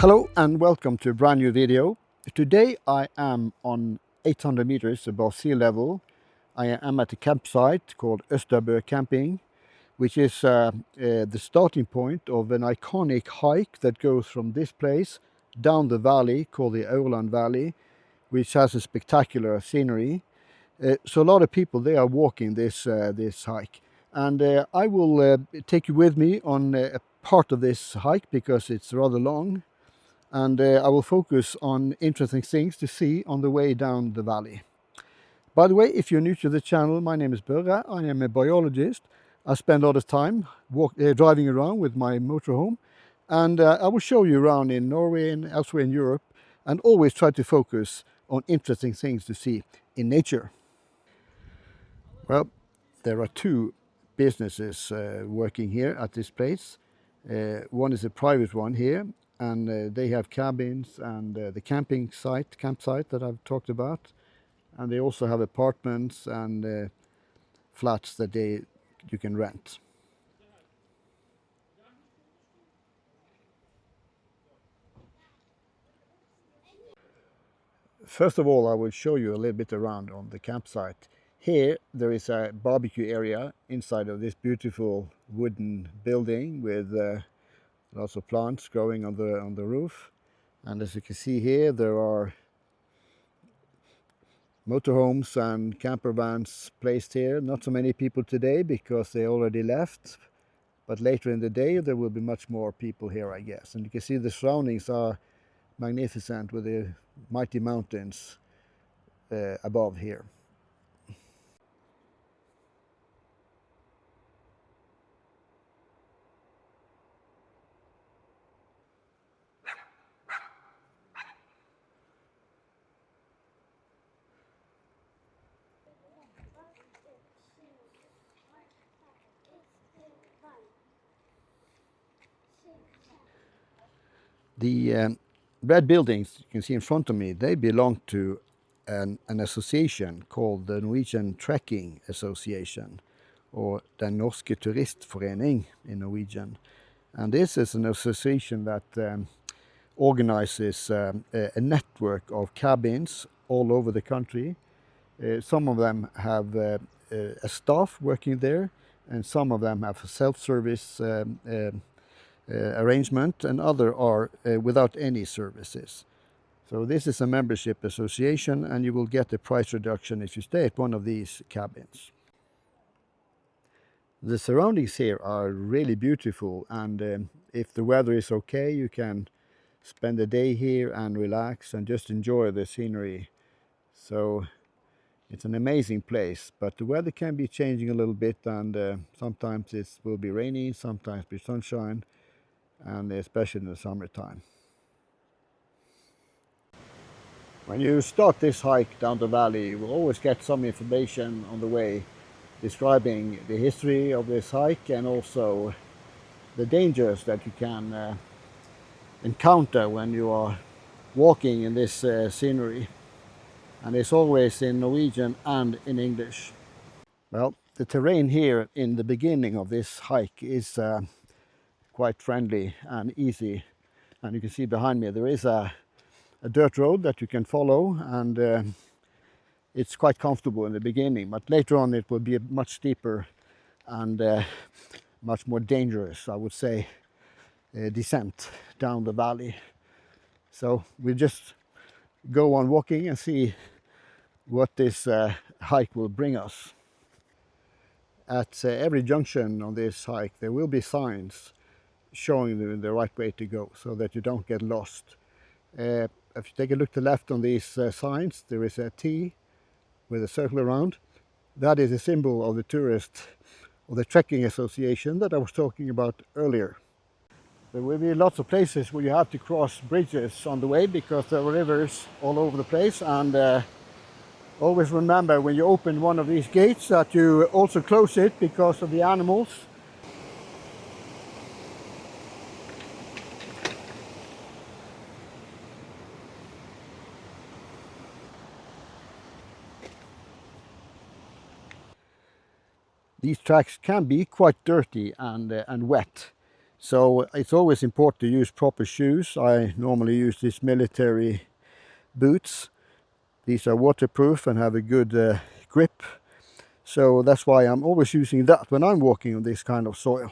Hello and welcome to a brand new video. Today I am on 800 meters above sea level. I am at a campsite called Børre camping, which is the starting point of an iconic hike that goes from this place down the valley called the Aurland Valley, which has a spectacular scenery. So a lot of people, they are walking this hike, and I will take you with me on a part of this hike because it's rather long, and I will focus on interesting things to see on the way down the valley. By the way, if you're new to the channel, my name is Børre. I am a biologist. I spend a lot of time driving around with my motorhome, and I will show you around in Norway and elsewhere in Europe, and always try to focus on interesting things to see in nature. Well, there are two businesses working here at this place. One is a private one here, and they have cabins and the campsite that I've talked about, and they also have apartments and flats that you can rent. First of all, I will show you a little bit around on the campsite. Here there is a barbecue area inside of this beautiful wooden building with lots of plants growing on the roof. And as you can see here, there are motorhomes and camper vans placed here. Not so many people today because they already left, but later in the day there will be much more people here, I guess. And you can see the surroundings are magnificent with the mighty mountains above here. The red buildings you can see in front of me, they belong to an association called the Norwegian Trekking Association, or Den Norske Turistforening in Norwegian. And this is an association that organizes a network of cabins all over the country. Some of them have a staff working there, and some of them have a self-service arrangement, and other are without any services. So this is a membership association, and you will get a price reduction if you stay at one of these cabins. The surroundings here are really beautiful, and if the weather is okay, you can spend the day here and relax and just enjoy the scenery. So it's an amazing place, but the weather can be changing a little bit, and sometimes it will be rainy, sometimes be sunshine, and especially in the summertime. When you start this hike down the valley, you will always get some information on the way describing the history of this hike and also the dangers that you can encounter when you are walking in this scenery. And it's always in Norwegian and in English. Well, the terrain here in the beginning of this hike is quite friendly and easy, and you can see behind me there is a dirt road that you can follow, and it's quite comfortable in the beginning, but later on it will be a much steeper and much more dangerous, I would say, descent down the valley. So we just go on walking and see what this hike will bring us. At every junction on this hike there will be signs showing the right way to go so that you don't get lost. If you take a look to the left on these signs, there is a T with a circle around. That is a symbol of the tourist or the trekking association that I was talking about earlier. There will be lots of places where you have to cross bridges on the way because there are rivers all over the place, and always remember when you open one of these gates that you also close it because of the animals. These tracks can be quite dirty and wet, So it's always important to use proper shoes. I normally use these military boots. These are waterproof and have a good grip. So that's why I'm always using that when I'm walking on this kind of soil.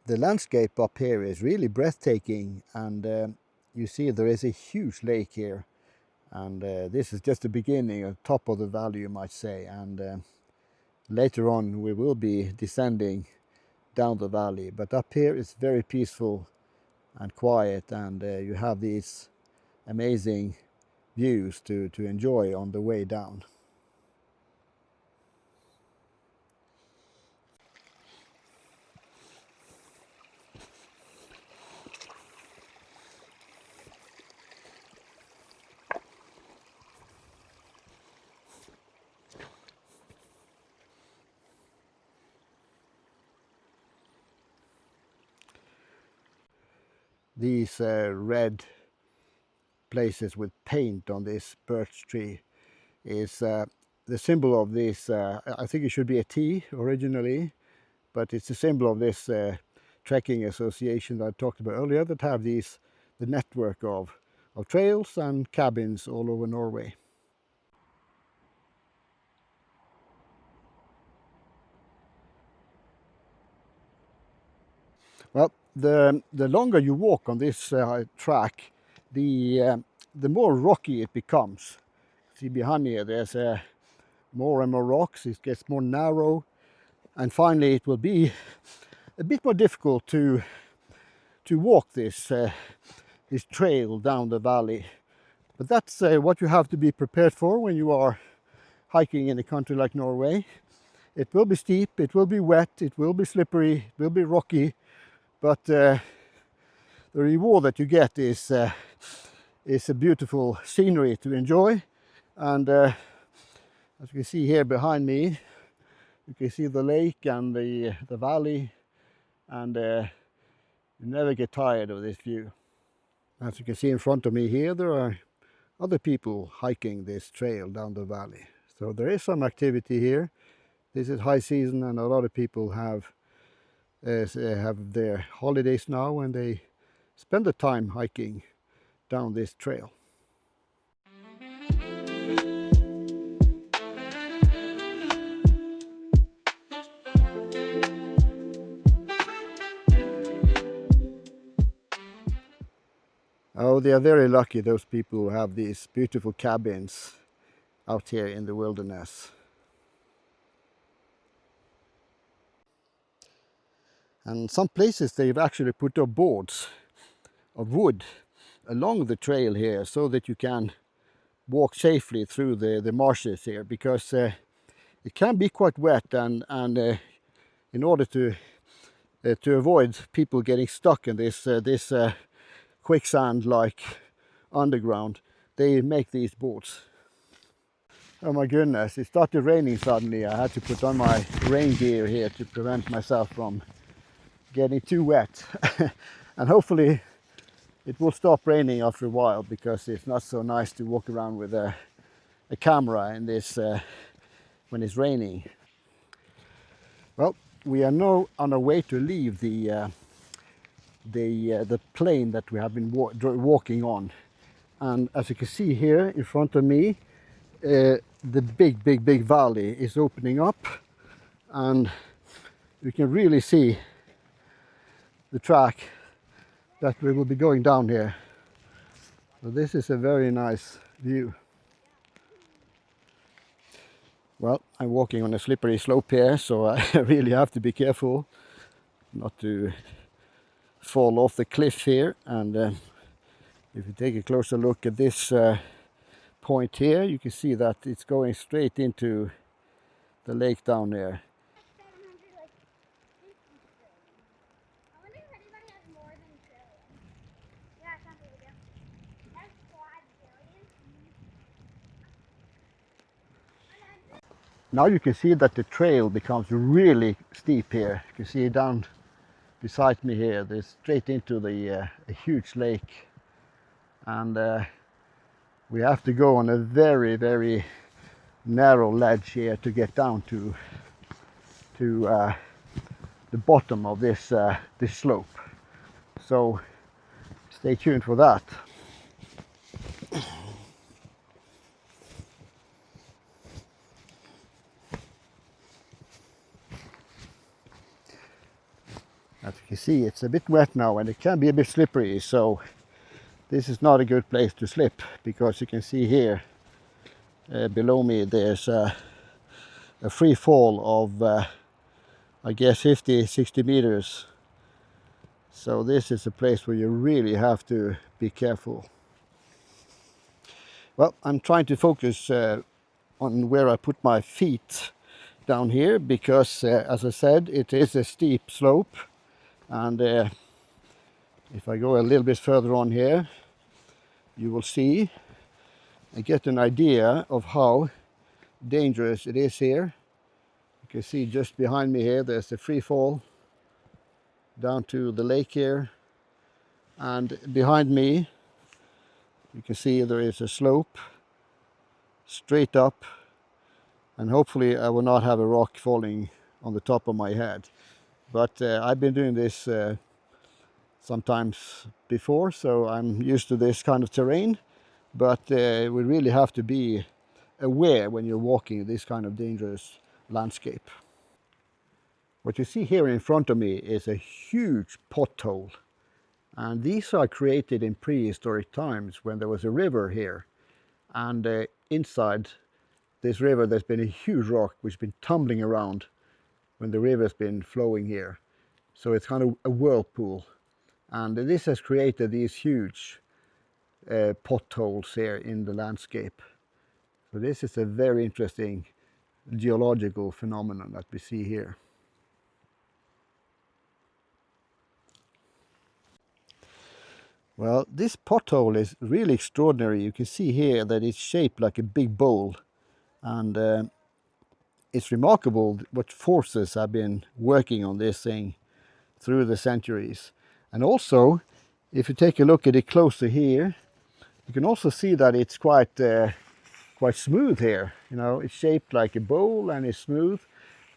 The landscape up here is really breathtaking, and you see there is a huge lake here, and this is just the beginning, of top of the valley, you might say, and later on we will be descending down the valley, but up here it's very peaceful and quiet, and you have these amazing views to enjoy on the way down. These red places with paint on this birch tree is the symbol of this. I think it should be a T originally, but it's a symbol of this trekking association that I talked about earlier, that have the network of trails and cabins all over Norway. Well, the longer you walk on this track, the more rocky it becomes. See behind me, there's more and more rocks. It gets more narrow, and finally it will be a bit more difficult to walk this trail down the valley. But that's what you have to be prepared for when you are hiking in a country like Norway. It will be steep, it will be wet, it will be slippery, it will be rocky, but the reward that you get is a beautiful scenery to enjoy. And as you can see here behind me, you can see the lake and the valley, and you never get tired of this view. As you can see in front of me here, there are other people hiking this trail down the valley. So there is some activity here. This is high season, and a lot of people have their holidays now, and they spend the time hiking down this trail. Oh, they are very lucky, those people who have these beautiful cabins out here in the wilderness. And some places they've actually put up boards of wood along the trail here, so that you can walk safely through the marshes here, because it can be quite wet, and in order to avoid people getting stuck in this quicksand-like underground, they make these boards. Oh my goodness, it started raining suddenly. I had to put on my rain gear here to prevent myself from getting too wet. And hopefully it will stop raining after a while, because it's not so nice to walk around with a camera in this when it's raining. Well, we are now on our way to leave the plain that we have been walking on, and as you can see here in front of me, the big valley is opening up, and you can really see the track that we will be going down here. So this is a very nice view. Well, I'm walking on a slippery slope here, so I really have to be careful not to fall off the cliff here. And if you take a closer look at this point here, you can see that it's going straight into the lake down there. Now you can see that the trail becomes really steep here. You can see down beside me here, there's straight into a huge lake, and we have to go on a very, very narrow ledge here to get down to the bottom of this slope. So stay tuned for that. As you can see, it's a bit wet now and it can be a bit slippery, so this is not a good place to slip, because you can see here below me there's a free fall of I guess 50-60 meters. So this is a place where you really have to be careful. Well, I'm trying to focus on where I put my feet down here, because as I said, it is a steep slope, and if I go a little bit further on here, you will see and get an idea of how dangerous it is here. You can see just behind me here there's a free fall down to the lake here, and behind me you can see there is a slope straight up, and hopefully I will not have a rock falling on the top of my head. But I've been doing this sometimes before, so I'm used to this kind of terrain, but we really have to be aware when you're walking this kind of dangerous landscape. What you see here in front of me is a huge pothole, and these are created in prehistoric times when there was a river here, and inside this river there's been a huge rock which has been tumbling around when the river's been flowing here. So it's kind of a whirlpool, and this has created these huge potholes here in the landscape. So this is a very interesting geological phenomenon that we see here. Well, this pothole is really extraordinary. You can see here that it's shaped like a big bowl, and it's remarkable what forces have been working on this thing through the centuries. And also, if you take a look at it closer here, you can also see that it's quite smooth here. You know, it's shaped like a bowl and it's smooth.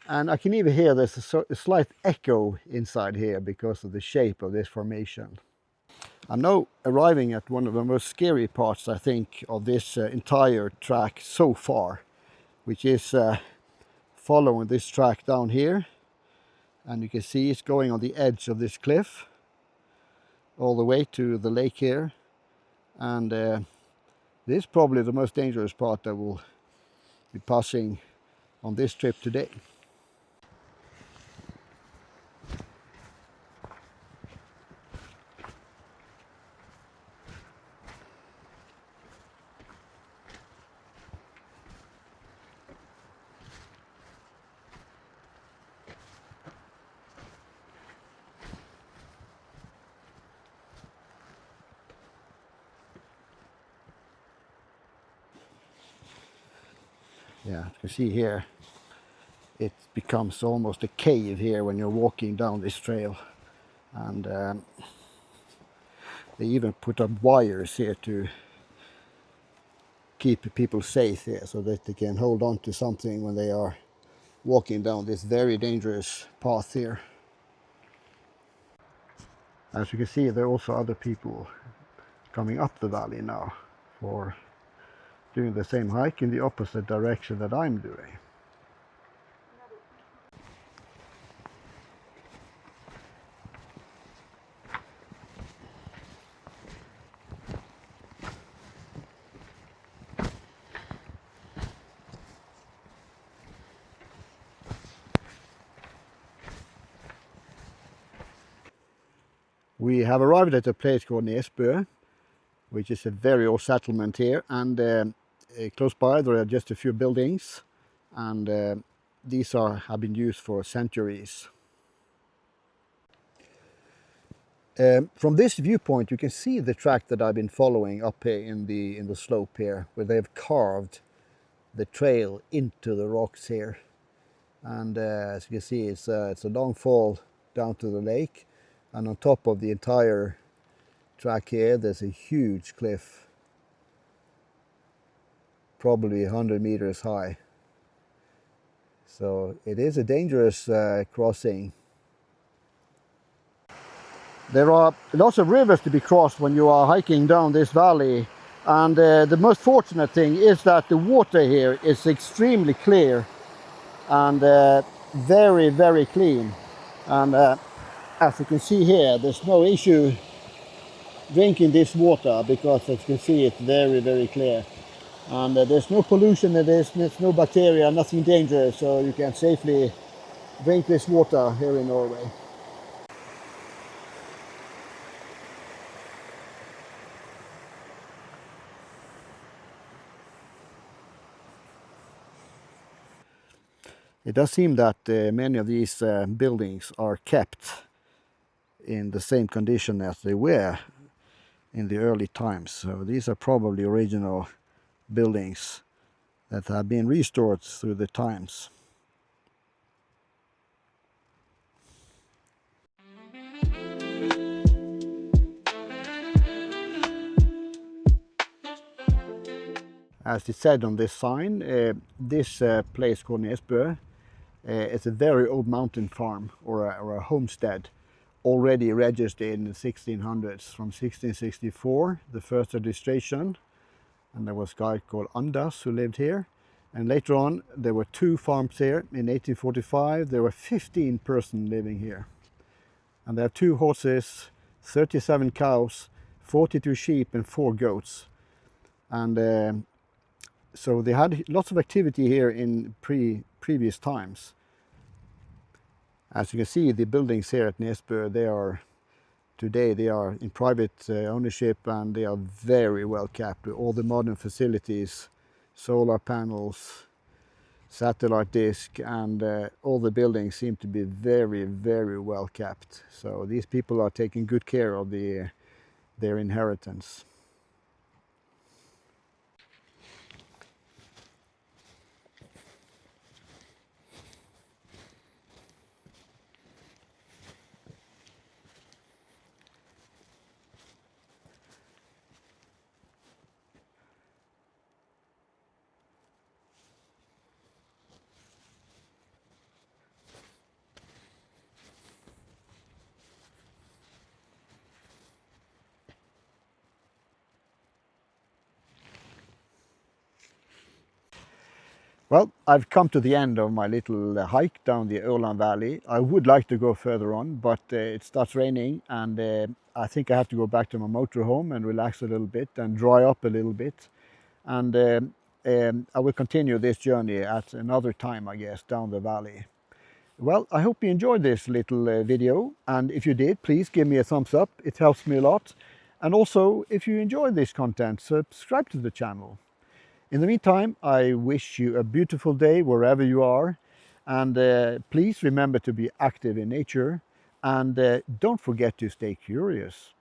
And I can even hear there's a slight echo inside here because of the shape of this formation. I'm now arriving at one of the most scary parts, I think, of this entire track so far, which is following this track down here. And you can see it's going on the edge of this cliff all the way to the lake here. And this is probably the most dangerous part that we'll be passing on this trip today. Yeah, you can see here, it becomes almost a cave here when you're walking down this trail. And they even put up wires here to keep people safe here, so that they can hold on to something when they are walking down this very dangerous path here. As you can see, there are also other people coming up the valley now for doing the same hike in the opposite direction that I'm doing. We have arrived at a place called Børre, which is a very old settlement here, and close by there are just a few buildings, and these have been used for centuries. From this viewpoint you can see the track that I've been following up here in the slope here, where they've carved the trail into the rocks here. And as you can see, it's a long fall down to the lake, and on top of the entire track here there's a huge cliff, probably 100 meters high. So it is a dangerous crossing. There are lots of rivers to be crossed when you are hiking down this valley, and the most fortunate thing is that the water here is extremely clear and very, very clean. And as you can see here, there's no issue drinking this water because, as you can see, it's very, very clear. And there's no pollution in this, there's no bacteria, nothing dangerous, so you can safely drink this water here in Norway. It does seem that many of these buildings are kept in the same condition as they were in the early times. So these are probably original buildings that have been restored through the times. As it said on this sign, this place called Nesbø is a very old mountain farm or a homestead, already registered in the 1600s. From 1664, the first registration, and there was a guy called Anders who lived here. And later on, there were 2 farms here. In 1845, there were 15 persons living here. And there are 2 horses, 37 cows, 42 sheep, and 4 goats. And so they had lots of activity here in previous times. As you can see, the buildings here at Nesbø, today they are in private ownership, and they are very well kept with all the modern facilities, solar panels, satellite dish, and all the buildings seem to be very, very well kept. So these people are taking good care of their inheritance. Well, I've come to the end of my little hike down the Aurland Valley. I would like to go further on, but it starts raining, and I think I have to go back to my motorhome and relax a little bit and dry up a little bit. And I will continue this journey at another time, I guess, down the valley. Well, I hope you enjoyed this little video, and if you did, please give me a thumbs up. It helps me a lot. And also, if you enjoy this content, subscribe to the channel. In the meantime, I wish you a beautiful day wherever you are, and please remember to be active in nature, and don't forget to stay curious.